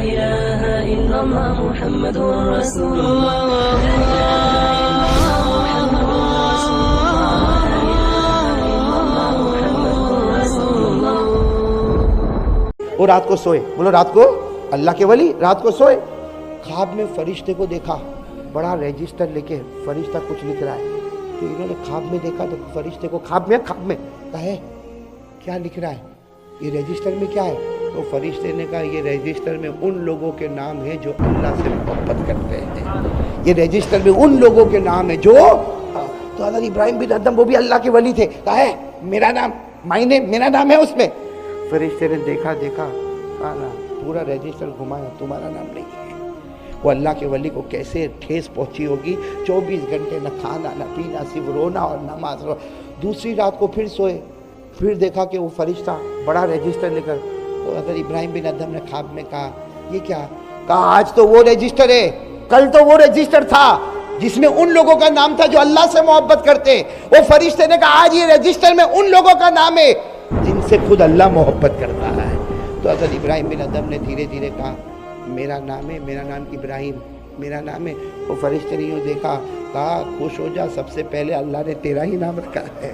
إله إلا الله محمد رسول الله وہ رات کو سوئے، بولو رات کو، اللہ کے ولی رات کو سوئے، خواب میں فرشتے کو دیکھا، بڑا رجسٹر لے کے فرشتہ کچھ لکھ رہا ہے، تو انہوں نے خواب میں دیکھا تو فرشتے کو خواب میں کہا ہے کیا لکھ رہا ہے، یہ رجسٹر میں کیا ہے؟ تو فرشتے نے کہا یہ رجسٹر میں ان لوگوں کے نام ہیں جو اللہ سے محبت کرتے ہیں، یہ رجسٹر میں ان لوگوں کے نام ہیں جو، تو حضرت ابراہیم بن ادم وہ بھی اللہ کے ولی تھے، کہا ہے میرا نام میرا نام ہے اس میں۔ فرشتے نے دیکھا کہا نا پورا رجسٹر گھمایا، تمہارا نام نہیں ہے۔ وہ اللہ کے ولی کو کیسے ٹھیس پہنچی ہوگی، 24 گھنٹے نہ کھانا نہ پینا، صرف رونا اور نماز۔ دوسری رات کو پھر سوئے، پھر دیکھا کہ وہ فرشتہ بڑا رجسٹر لے کر، تو حضرت ابراہیم بن ادم نے خواب میں کہا یہ کیا؟ کہا آج تو وہ رجسٹر ہے، کل تو وہ رجسٹر تھا جس میں ان لوگوں کا نام تھا جو اللہ سے محبت کرتے۔ وہ فرشتے نے کہا آج یہ رجسٹر میں ان لوگوں کا نام ہے جن سے خود اللہ محبت کرتا ہے۔ تو حضرت ابراہیم بن ادم نے دھیرے دھیرے کہا میرا نام ہے، میرا نام ابراہیم، میرا نام ہے۔ وہ فرشتے نے یوں دیکھا، کہا خوش ہو جا، سب سے پہلے اللہ نے تیرا ہی نام رکھا ہے۔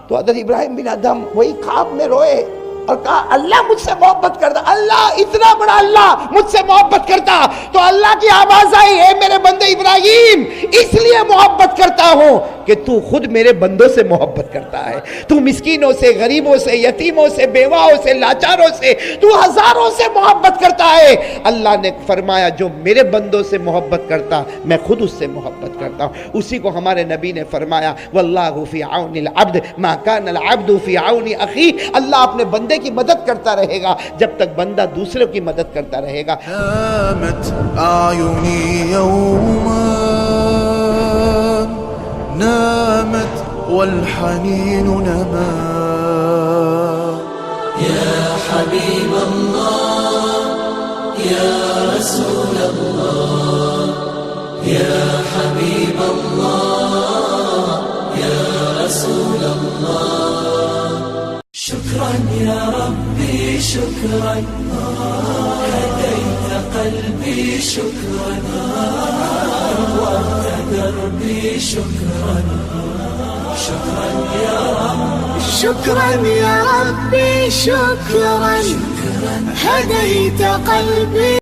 تو حضرت ابراہیم بن ادم وہی خواب میں روئے اور کہا اللہ مجھ سے محبت کرتا، اللہ اتنا بڑا اللہ مجھ سے محبت کرتا۔ تو اللہ کی آواز آئی، اے میرے بندے ابراہیم، اس لیے محبت کرتا ہوں کہ تو خود میرے بندوں سے محبت کرتا ہے، تو مسکینوں سے، غریبوں سے، یتیموں سے، بیواؤں سے، لاچاروں سے، تو ہزاروں سے محبت کرتا ہے۔ اللہ نے فرمایا جو میرے بندوں سے محبت کرتا میں خود اس سے محبت کرتا ہوں۔ اسی کو ہمارے نبی نے فرمایا واللہ فی عون العبد ما کان العبد فی عون اخی، اللہ اپنے بندے کی مدد کرتا رہے گا جب تک بندہ دوسروں کی مدد کرتا رہے گا۔ نامت اعینی یوما نامت والحنین نما یا حبیب اللہ یا رسول اللہ یا حبیب اللہ یا رسول اللہ شکرا یا ربی شکرا هدیت قلبی شکرا نورت دربی شکرا شکرا یا رب شكرا يا ربي شكرا هديت قلبي